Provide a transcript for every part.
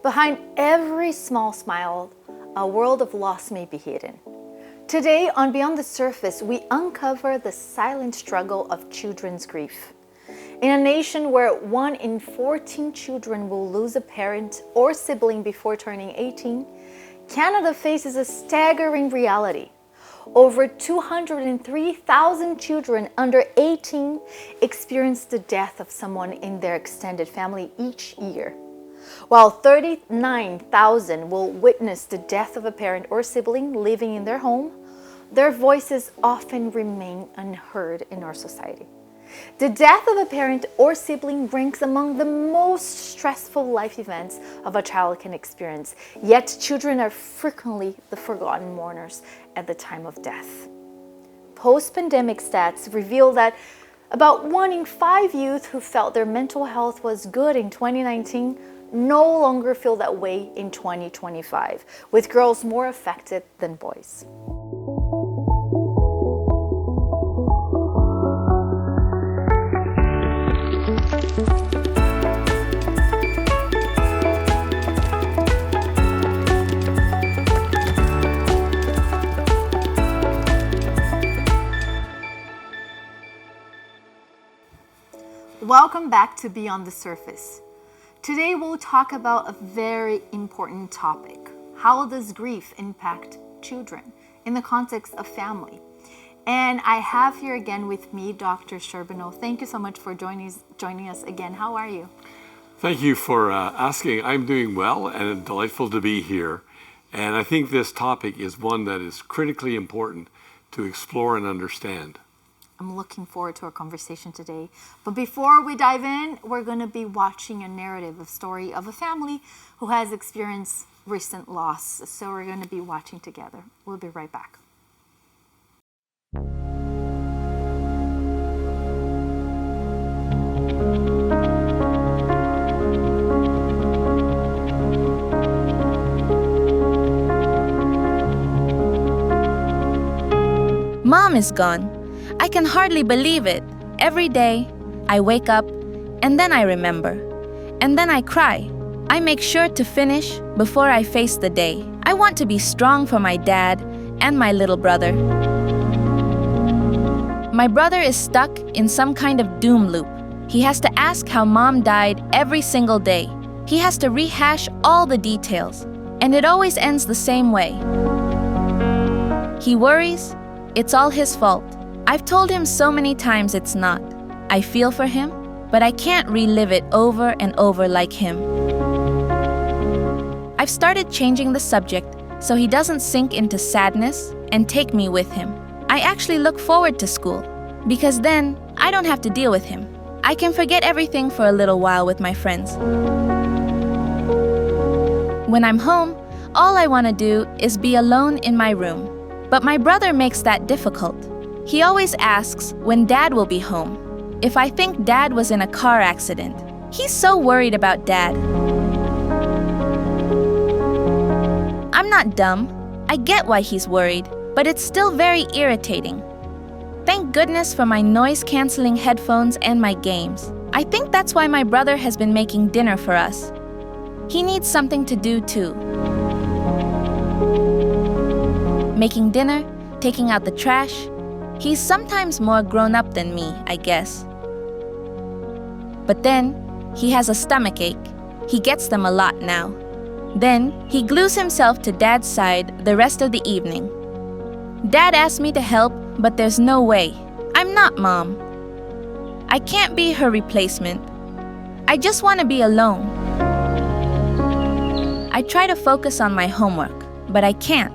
Behind every small smile, a world of loss may be hidden. Today on Beyond the Surface, we uncover the silent struggle of children's grief. In a nation where 1 in 14 children will lose a parent or sibling before turning 18, Canada faces a staggering reality. Over 203,000 children under 18 experience the death of someone in their extended family each year, while 39,000 will witness the death of a parent or sibling living in their home. Their voices often remain unheard in our society. The death of a parent or sibling ranks among the most stressful life events of a child can experience, yet children are frequently the forgotten mourners at the time of death. Post-pandemic stats reveal that about 1 in 5 youth who felt their mental health was good in 2019 no longer feel that way in 2025, with girls more affected than boys. Welcome back to Beyond the Surface. Today we'll talk about a very important topic. How does grief impact children in the context of family? And I have here again with me Dr. Sherbino. Thank you so much for joining us again. How are you? Thank you for asking. I'm doing well and delightful to be here. And I think this topic is one that is critically important to explore and understand. I'm looking forward to our conversation today. But before we dive in, we're going to be watching a narrative, a story of a family who has experienced recent loss. So we're going to be watching together. We'll be right back. Mom is gone. I can hardly believe it. Every day, I wake up, and then I remember. And then I cry. I make sure to finish before I face the day. I want to be strong for my dad and my little brother. My brother is stuck in some kind of doom loop. He has to ask how Mom died every single day. He has to rehash all the details, and it always ends the same way. He worries it's all his fault. I've told him so many times it's not. I feel for him, but I can't relive it over and over like him. I've started changing the subject so he doesn't sink into sadness and take me with him. I actually look forward to school, because then I don't have to deal with him. I can forget everything for a little while with my friends. When I'm home, all I want to do is be alone in my room. But my brother makes that difficult. He always asks when Dad will be home, if I think Dad was in a car accident. He's so worried about Dad. I'm not dumb. I get why he's worried, but it's still very irritating. Thank goodness for my noise-canceling headphones and my games. I think that's why my brother has been making dinner for us. He needs something to do too. Making dinner, taking out the trash. He's sometimes more grown up than me, I guess. But then, he has a stomachache. He gets them a lot now. Then, he glues himself to Dad's side the rest of the evening. Dad asked me to help, but there's no way. I'm not Mom. I can't be her replacement. I just want to be alone. I try to focus on my homework, but I can't.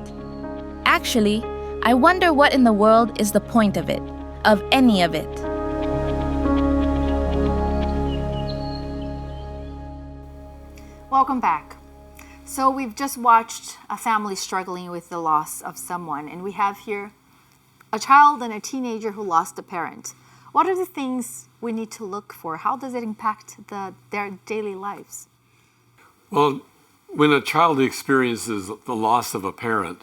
Actually, I wonder what in the world is the point of it, of any of it. Welcome back. So we've just watched a family struggling with the loss of someone, and we have here a child and a teenager who lost a parent. What are the things we need to look for? How does it impact their daily lives? Well, when a child experiences the loss of a parent,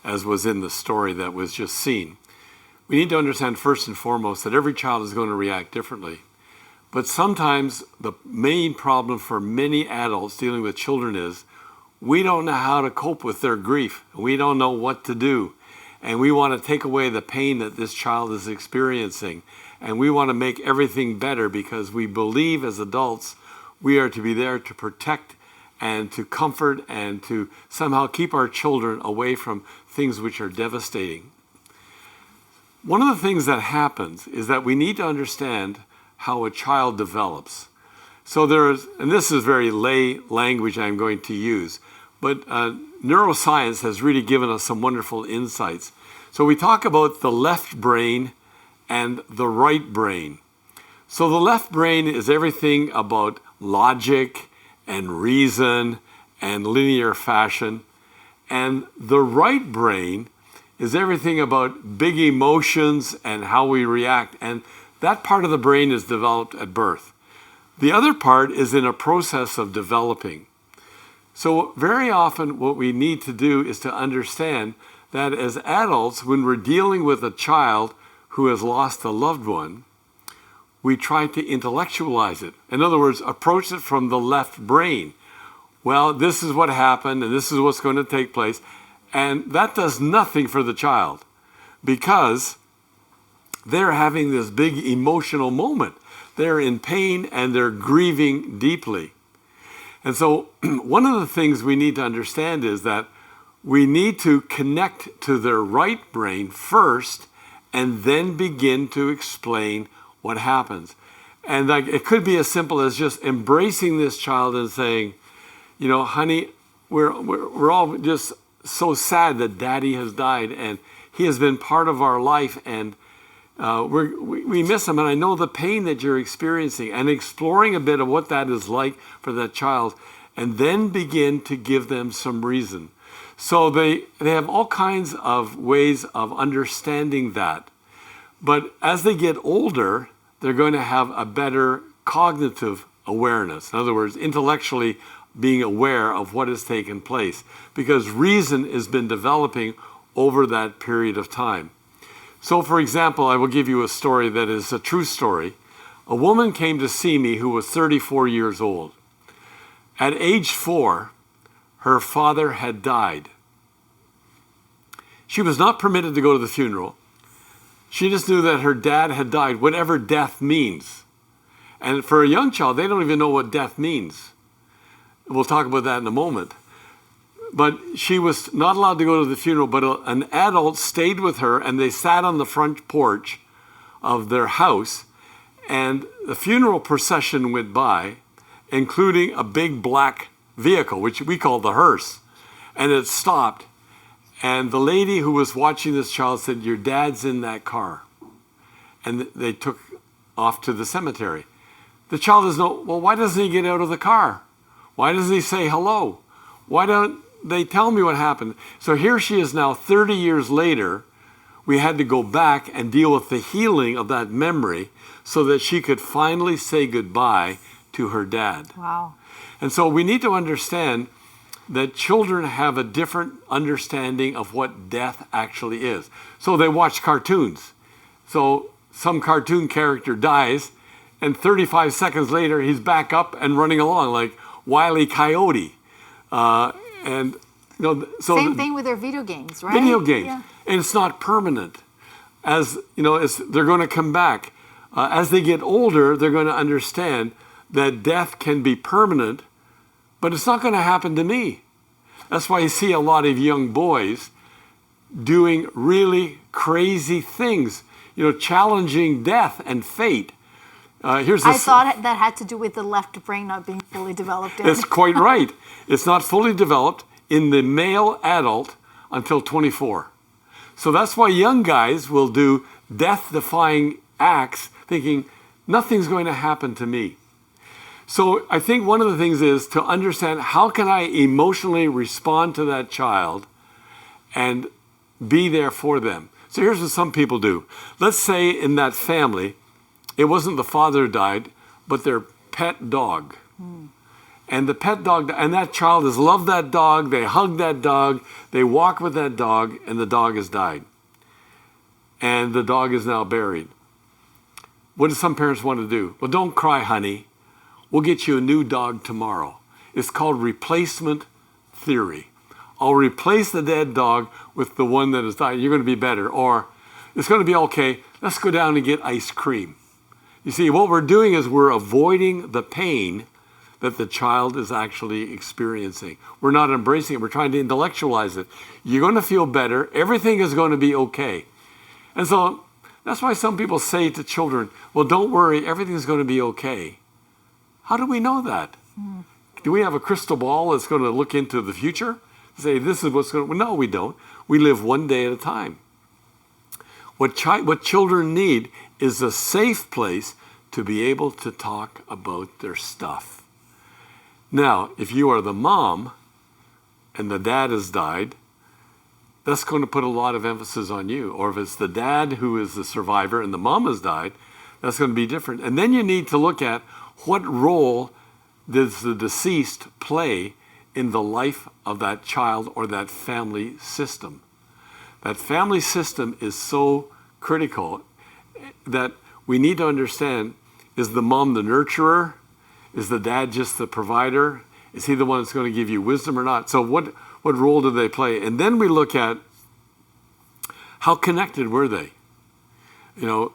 as was in the story that was just seen, we need to understand first and foremost that every child is going to react differently. But sometimes the main problem for many adults dealing with children is we don't know how to cope with their grief. We don't know what to do. And we want to take away the pain that this child is experiencing. And we want to make everything better because we believe as adults we are to be there to protect and to comfort and to somehow keep our children away from things which are devastating. One of the things that happens is that we need to understand how a child develops. So and this is very lay language I'm going to use, but neuroscience has really given us some wonderful insights. So we talk about the left brain and the right brain. So the left brain is everything about logic and reason and linear fashion. And the right brain is everything about big emotions and how we react. And that part of the brain is developed at birth. The other part is in a process of developing. So very often what we need to do is to understand that as adults, when we're dealing with a child who has lost a loved one, we try to intellectualize it. In other words, approach it from the left brain. Well, this is what happened and this is what's going to take place. And that does nothing for the child because they're having this big emotional moment. They're in pain and they're grieving deeply. And so one of the things we need to understand is that we need to connect to their right brain first and then begin to explain what happens. And it could be as simple as just embracing this child and saying, you know, honey, we're all just so sad that Daddy has died and he has been part of our life and we miss him, and I know the pain that you're experiencing, and exploring a bit of what that is like for that child, and then begin to give them some reason. So they have all kinds of ways of understanding that. But as they get older, they're going to have a better cognitive awareness. In other words, intellectually being aware of what has taken place, because reason has been developing over that period of time. So, for example, I will give you a story that is a true story. A woman came to see me who was 34 years old. At age 4, her father had died. She was not permitted to go to the funeral. She just knew that her dad had died, whatever death means. And for a young child, they don't even know what death means. We'll talk about that in a moment. But she was not allowed to go to the funeral, but an adult stayed with her, and they sat on the front porch of their house, and the funeral procession went by, including a big black vehicle, which we call the hearse. And it stopped, and the lady who was watching this child said, "Your dad's in that car." And they took off to the cemetery. The child doesn't know, well, why doesn't he get out of the car? Why doesn't he say hello? Why don't they tell me what happened? So here she is now 30 years later. We had to go back and deal with the healing of that memory so that she could finally say goodbye to her dad. Wow. And so we need to understand that children have a different understanding of what death actually is. So they watch cartoons. So some cartoon character dies, and 35 seconds later, he's back up and running along like Wile E. Coyote. And you know, so same thing with their video games, right? Video games, Yeah. and it's not permanent. As you know, they're going to come back. As they get older, they're going to understand that death can be permanent, but it's not going to happen to me. That's why you see a lot of young boys doing really crazy things, you know, challenging death and fate. I thought that had to do with the left brain not being fully developed. That's quite right. It's not fully developed in the male adult until 24. So that's why young guys will do death-defying acts thinking nothing's going to happen to me. So I think one of the things is to understand how can I emotionally respond to that child and be there for them. So here's what some people do. Let's say in that family, it wasn't the father who died, but their pet dog. And the pet dog, and that child has loved that dog, they hug that dog, they walk with that dog, and the dog has died. And the dog is now buried. what do some parents want to do? Well, don't cry, honey. We'll get you a new dog tomorrow. It's called replacement theory. I'll replace the dead dog with the one that has died. You're going to be better. Or it's going to be okay. Let's go down and get ice cream. You see, what we're doing is we're avoiding the pain that the child is actually experiencing. We're not embracing it. We're trying to intellectualize it. You're going to feel better. Everything is going to be okay. And so that's why some people say to children, well, don't worry, everything's going to be okay. How do we know that? Do we have a crystal ball that's going to look into the future? Say, this is what's going to... No, we don't. We live one day at a time. What children need is a safe place to be able to talk about their stuff. Now, if you are the mom and the dad has died, that's going to put a lot of emphasis on you. Or if it's the dad who is the survivor and the mom has died, that's going to be different. And then you need to look at what role does the deceased play in the life of that child or that family system. That family system is so critical that we need to understand, is the mom the nurturer? Is the dad just the provider? Is he the one that's going to give you wisdom or not? So what role do they play? And then we look at how connected were they? You know,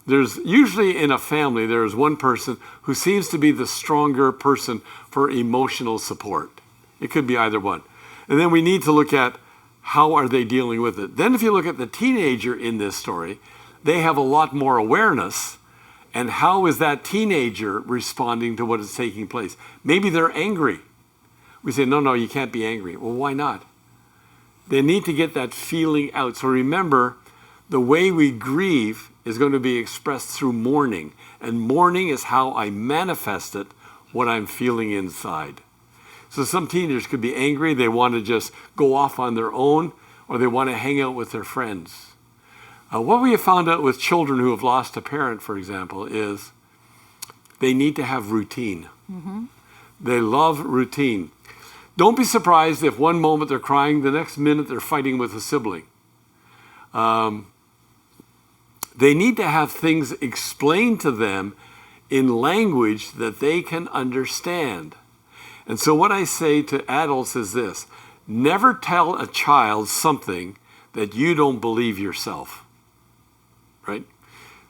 there's usually in a family, there's one person who seems to be the stronger person for emotional support. It could be either one. And then we need to look at how are they dealing with it. Then if you look at the teenager in this story, they have a lot more awareness. And how is that teenager responding to what is taking place? Maybe they're angry. We say, no, you can't be angry. Well, why not? They need to get that feeling out. So remember, the way we grieve is going to be expressed through mourning. And mourning is how I manifest it, what I'm feeling inside. So some teenagers could be angry. They want to just go off on their own, or they want to hang out with their friends. What we have found out with children who have lost a parent, for example, is they need to have routine. Mm-hmm. They love routine. Don't be surprised if one moment they're crying, the next minute they're fighting with a sibling. They need to have things explained to them in language that they can understand. And so what I say to adults is this: never tell a child something that you don't believe yourself. Right?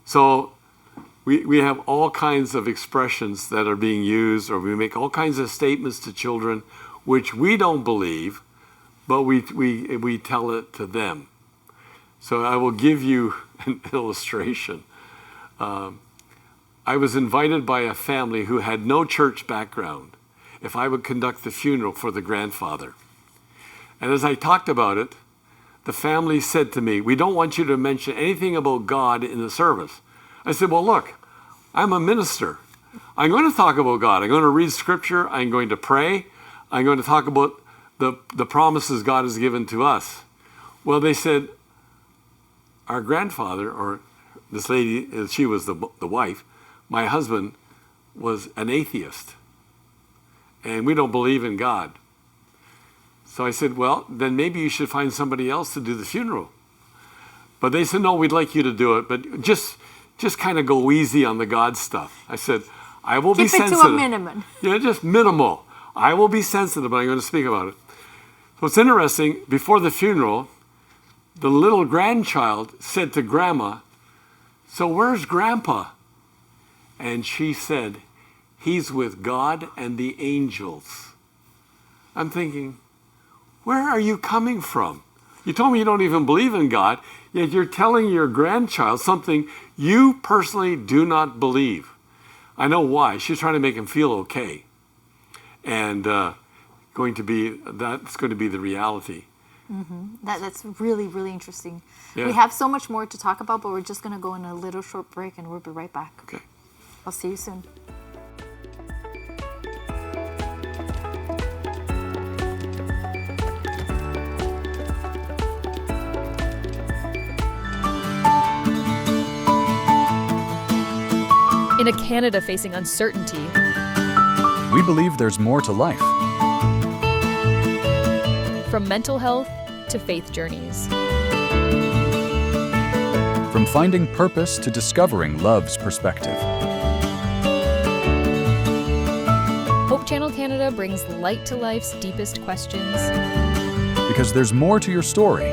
So we have all kinds of expressions that are being used, or we make all kinds of statements to children which we don't believe, but we tell it to them. So I will give you an illustration. I was invited by a family who had no church background if I would conduct the funeral for the grandfather. And as I talked about it, the family said to me, we don't want you to mention anything about God in the service. I said, well, look, I'm a minister. I'm going to talk about God. I'm going to read scripture. I'm going to pray. I'm going to talk about the promises God has given to us. Well, they said, our grandfather, or this lady, she was the wife, my husband was an atheist. And we don't believe in God. So I said, well, then maybe you should find somebody else to do the funeral. But they said, no, we'd like you to do it, but just kind of go easy on the God stuff. I said, I will be sensitive. Keep it to a minimum. Yeah, just minimal. I will be sensitive, but I'm going to speak about it. So it's interesting, before the funeral, the little grandchild said to Grandma, so where's Grandpa? And she said, he's with God and the angels. I'm thinking, where are you coming from? You told me you don't even believe in God, yet you're telling your grandchild something you personally do not believe. I know why. She's trying to make him feel okay. And that's going to be the reality. Mm-hmm. That's really, really interesting. Yeah. We have so much more to talk about, but we're just going to go in a little short break and we'll be right back. Okay. I'll see you soon. In a Canada facing uncertainty, we believe there's more to life. From mental health to faith journeys. From finding purpose to discovering love's perspective. Hope Channel Canada brings light to life's deepest questions. Because there's more to your story.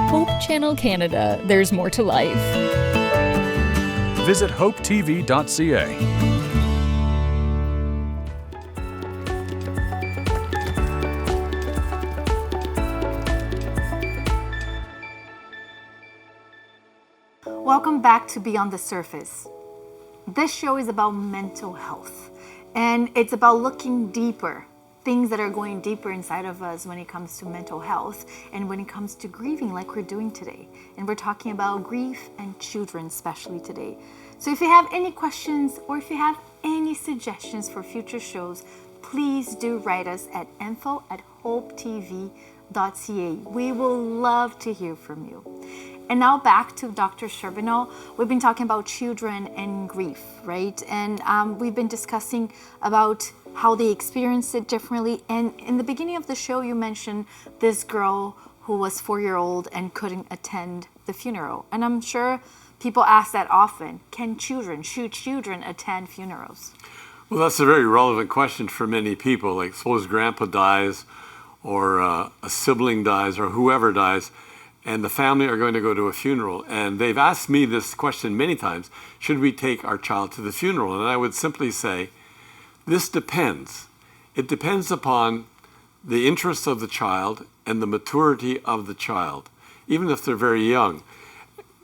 Hope Channel Canada, there's more to life. Visit hopetv.ca. Welcome back to Beyond the Surface. This show is about mental health, and it's about looking deeper, things that are going deeper inside of us when it comes to mental health and when it comes to grieving, like we're doing today. And we're talking about grief and children, especially today. So if you have any questions or if you have any suggestions for future shows, please do write us at info@hopetv.ca. We will love to hear from you. And now back to Dr. Sherbino. We've been talking about children and grief, right? And we've been discussing about how they experience it differently. And in the beginning of the show, you mentioned this girl who was 4-year-old and couldn't attend the funeral. And I'm sure people ask that often. Should children attend funerals? Well, that's a very relevant question for many people. Like, suppose grandpa dies or a sibling dies or whoever dies, and the family are going to go to a funeral. And they've asked me this question many times, should we take our child to the funeral? And I would simply say, this depends. It depends upon the interest of the child and the maturity of the child, even if they're very young.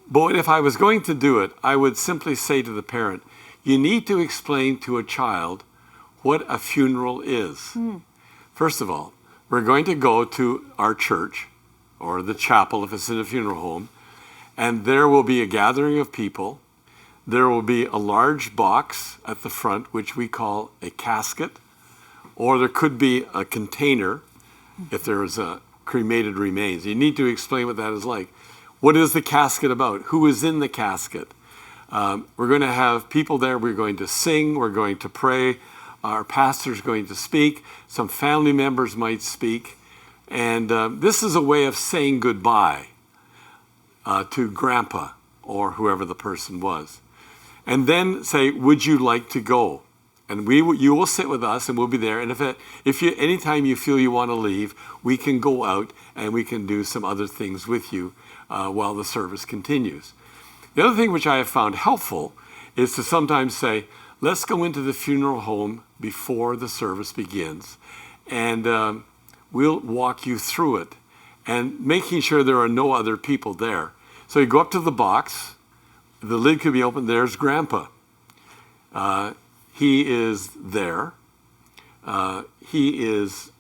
But if I was going to do it, I would simply say to the parent, you need to explain to a child what a funeral is. First of all, we're going to go to our church, or the chapel if it's in a funeral home, and there will be a gathering of people. There will be a large box at the front, which we call a casket, or there could be a container if there is a cremated remains. You need to explain what that is like. What is the casket about? Who is in the casket? We're going to have people there. We're going to sing. We're going to pray. Our pastor's going to speak. Some family members might speak. And this is a way of saying goodbye to grandpa or whoever the person was. And then say, would you like to go? And you will sit with us and we'll be there. And if you anytime you feel you want to leave, we can go out and we can do some other things with you while the service continues. The other thing which I have found helpful is to sometimes say, let's go into the funeral home before the service begins. And we'll walk you through it, and making sure there are no other people there. So you go up to the box, the lid could be open, there's grandpa. He is there. He is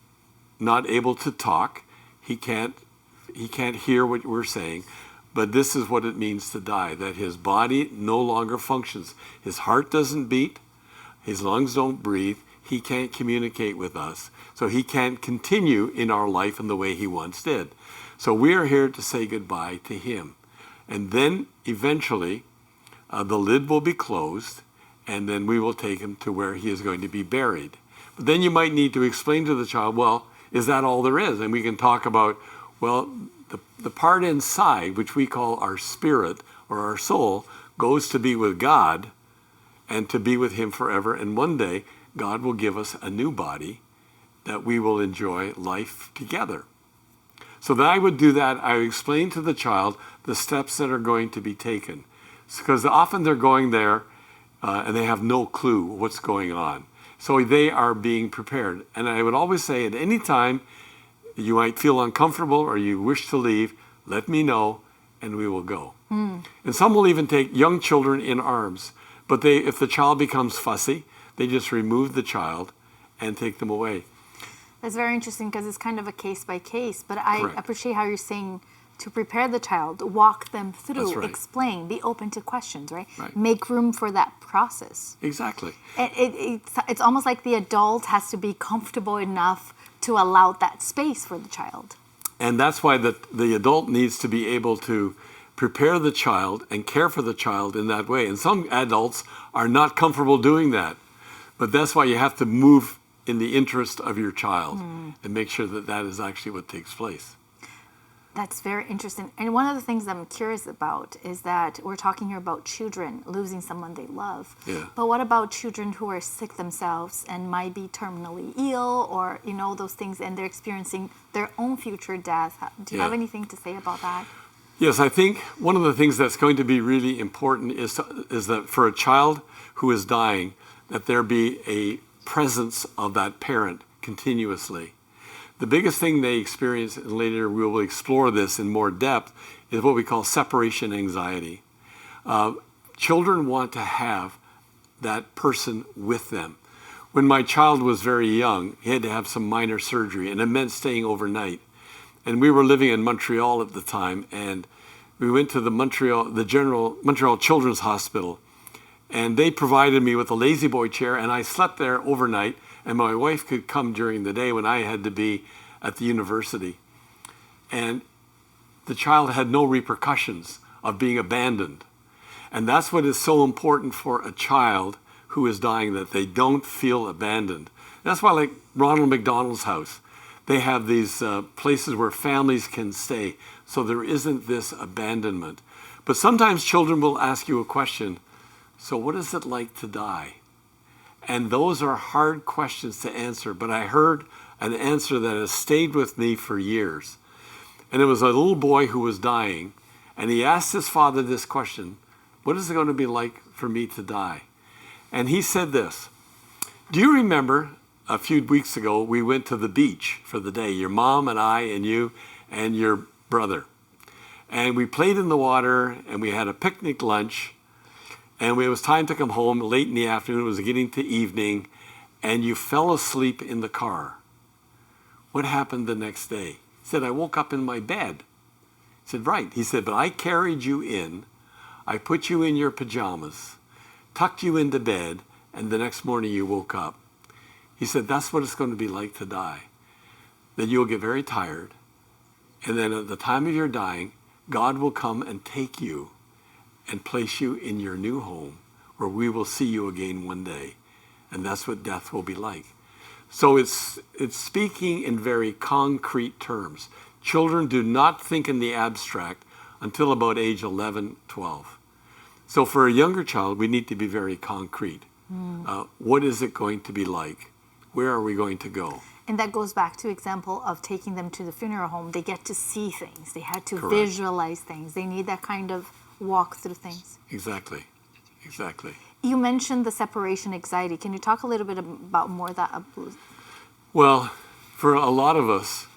not able to talk. He can't hear what we're saying, but this is what it means to die, that his body no longer functions. His heart doesn't beat, his lungs don't breathe, he can't communicate with us. So he can't continue in our life in the way he once did. So we are here to say goodbye to him. And then eventually the lid will be closed, and then we will take him to where he is going to be buried. But then you might need to explain to the child, well, is that all there is? And we can talk about, well, the part inside, which we call our spirit or our soul, goes to be with God and to be with him forever. And one day, God will give us a new body that we will enjoy life together. So that I would do that, I would explain to the child the steps that are going to be taken. Because often they're going there and they have no clue what's going on. So they are being prepared. And I would always say, at any time you might feel uncomfortable or you wish to leave, let me know and we will go. And some will even take young children in arms. But if the child becomes fussy, they just remove the child and take them away. That's very interesting because it's kind of a case by case, but I Correct. appreciate how you're saying to prepare the child, walk them through, That's right. explain, be open to questions, right? Right. Make room for that process. Exactly. It's almost like the adult has to be comfortable enough to allow that space for the child. And that's why the adult needs to be able to prepare the child and care for the child in that way. And some adults are not comfortable doing that. But that's why you have to move in the interest of your child and make sure that that is actually what takes place. That's very interesting. And one of the things I'm curious about is that we're talking here about children losing someone they love. Yeah. But what about children who are sick themselves and might be terminally ill or, those things, and they're experiencing their own future death? Do you have anything to say about that? Yes, I think one of the things that's going to be really important is that for a child who is dying, that there be a presence of that parent continuously. The biggest thing they experience, and later we will explore this in more depth, is what we call separation anxiety. Children want to have that person with them. When my child was very young, he had to have some minor surgery, and it meant staying overnight. And we were living in Montreal at the time, and we went to the Montreal Children's Hospital, and they provided me with a lazy boy chair, and I slept there overnight, and my wife could come during the day when I had to be at the university. And the child had no repercussions of being abandoned. And that's what is so important for a child who is dying, that they don't feel abandoned. That's why, like Ronald McDonald's house, they have these places where families can stay, so there isn't this abandonment. But sometimes children will ask you a question, so what is it like to die? And those are hard questions to answer, but I heard an answer that has stayed with me for years. And it was a little boy who was dying, and he asked his father this question, what is it going to be like for me to die? And he said this, do you remember a few weeks ago we went to the beach for the day, your mom and I and you and your brother. And we played in the water, and we had a picnic lunch, and it was time to come home late in the afternoon. It was getting to evening, and you fell asleep in the car. What happened the next day? He said, I woke up in my bed. He said, right. He said, but I carried you in. I put you in your pajamas, tucked you into bed, and the next morning you woke up. He said, that's what it's going to be like to die. That you'll get very tired, and then at the time of your dying, God will come and take you and place you in your new home, where we will see you again one day. And that's what death will be like. So it's speaking in very concrete terms. Children do not think in the abstract until about age 11, 12. So for a younger child, we need to be very concrete. What is it going to be like? Where are we going to go? And that goes back to example of taking them to the funeral home. They get to see things. They had to Correct. Visualize things. They need that kind of walk through things. Exactly. You mentioned the separation anxiety. Can you talk a little bit about more of that? Well, for a lot of us,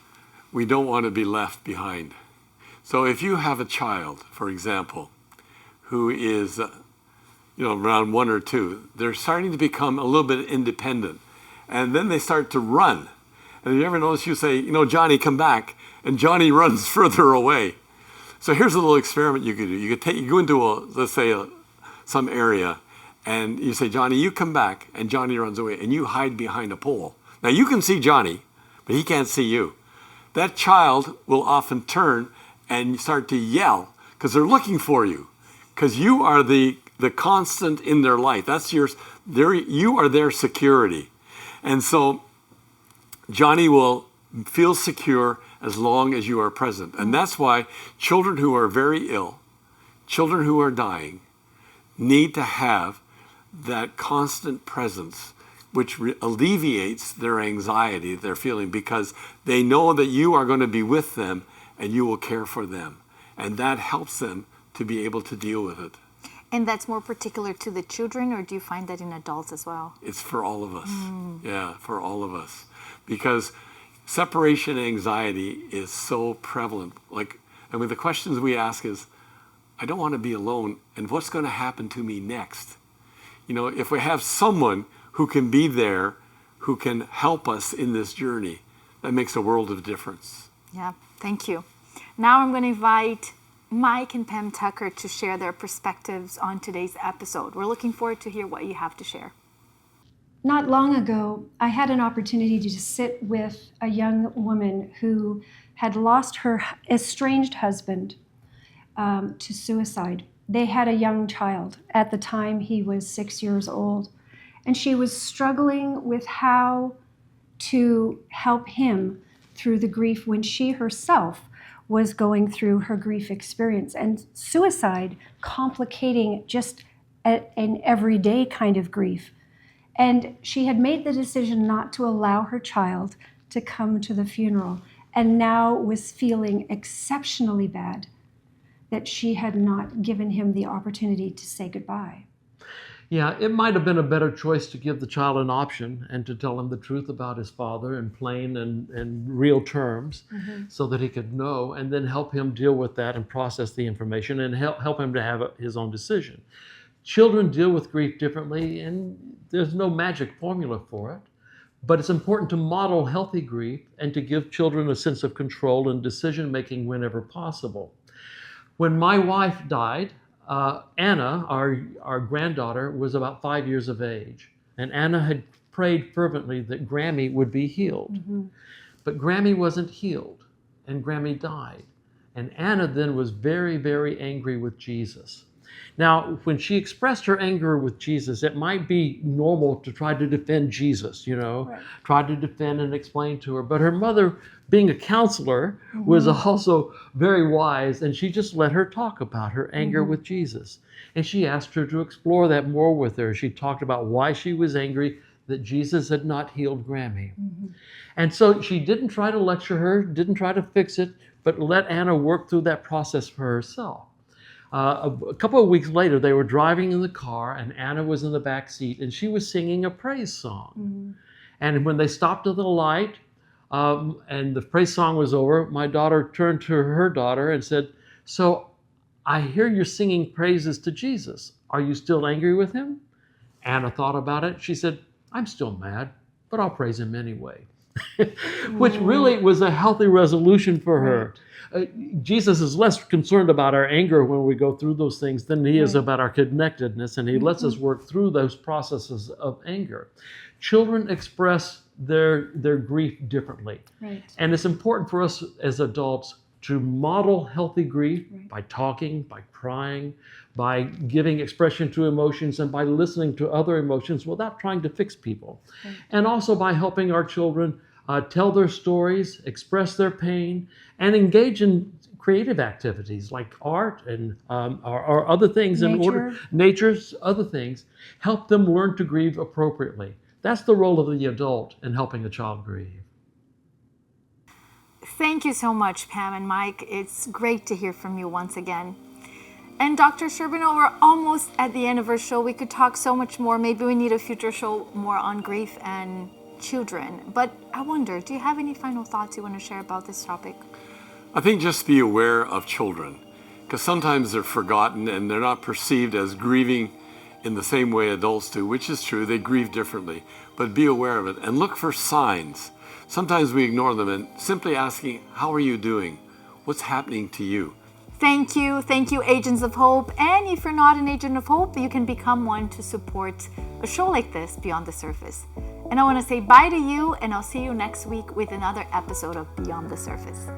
we don't want to be left behind. So if you have a child, for example, who is around 1 or 2, they're starting to become a little bit independent. And then they start to run. And you ever notice you say, Johnny, come back. And Johnny runs further away. So here's a little experiment you could do. You go into some area, and you say, Johnny, you come back, and Johnny runs away, and you hide behind a pole. Now you can see Johnny, but he can't see you. That child will often turn and start to yell because they're looking for you, because you are the constant in their life. You are their security. And so Johnny will feel secure as long as you are present. And that's why children who are very ill, children who are dying, need to have that constant presence, which alleviates their anxiety they're feeling, because they know that you are going to be with them and you will care for them. And that helps them to be able to deal with it. And that's more particular to the children, or do you find that in adults as well? It's for all of us. Yeah, for all of us. Because separation anxiety is so prevalent. The questions we ask is, I don't want to be alone, and what's going to happen to me next? If we have someone who can be there, who can help us in this journey, that makes a world of difference. Yeah, thank you. Now I'm going to invite Mike and Pam Tucker to share their perspectives on today's episode. We're looking forward to hear what you have to share. Not long ago, I had an opportunity to sit with a young woman who had lost her estranged husband to suicide. They had a young child. At the time, he was 6 years old. And she was struggling with how to help him through the grief when she herself was going through her grief experience, and suicide complicating just an everyday kind of grief. And she had made the decision not to allow her child to come to the funeral, and now was feeling exceptionally bad that she had not given him the opportunity to say goodbye. Yeah, it might have been a better choice to give the child an option and to tell him the truth about his father in plain and real terms, so that he could know, and then help him deal with that and process the information and help him to have his own decision. Children deal with grief differently, and there's no magic formula for it. But it's important to model healthy grief and to give children a sense of control and decision-making whenever possible. When my wife died, Anna, our granddaughter, was about 5 years of age. And Anna had prayed fervently that Grammy would be healed. But Grammy wasn't healed, and Grammy died. And Anna then was very, very angry with Jesus. Now, when she expressed her anger with Jesus, it might be normal to try to defend Jesus, try to defend and explain to her. But her mother, being a counselor, was also very wise, and she just let her talk about her anger with Jesus. And she asked her to explore that more with her. She talked about why she was angry that Jesus had not healed Grammy. And so she didn't try to lecture her, didn't try to fix it, but let Anna work through that process for herself. A couple of weeks later, they were driving in the car, and Anna was in the back seat, and she was singing a praise song. And when they stopped at the light, and the praise song was over, my daughter turned to her daughter and said, "So I hear you're singing praises to Jesus. Are you still angry with him?" Anna thought about it. She said, "I'm still mad, but I'll praise him anyway." Which really was a healthy resolution for her. Jesus is less concerned about our anger when we go through those things than he is about our connectedness, and he lets us work through those processes of anger. Children express their grief differently. And it's important for us as adults to model healthy grief by talking, by crying, by giving expression to emotions, and by listening to other emotions without trying to fix people. And also by helping our children tell their stories, express their pain, and engage in creative activities like art and or other things nature's other things, help them learn to grieve appropriately. That's the role of the adult in helping a child grieve. Thank you so much, Pam and Mike. It's great to hear from you once again. And Dr. Sherbino, we're almost at the end of our show. We could talk so much more. Maybe we need a future show more on grief and children. But I wonder, do you have any final thoughts you want to share about this topic? I think just be aware of children, because sometimes they're forgotten and they're not perceived as grieving in the same way adults do, which is true. They grieve differently, but be aware of it and look for signs. Sometimes we ignore them, and simply asking, how are you doing? What's happening to you? Thank you, Agents of Hope. And if you're not an Agent of Hope, you can become one to support a show like this, Beyond the Surface. And I want to say bye to you, and I'll see you next week with another episode of Beyond the Surface.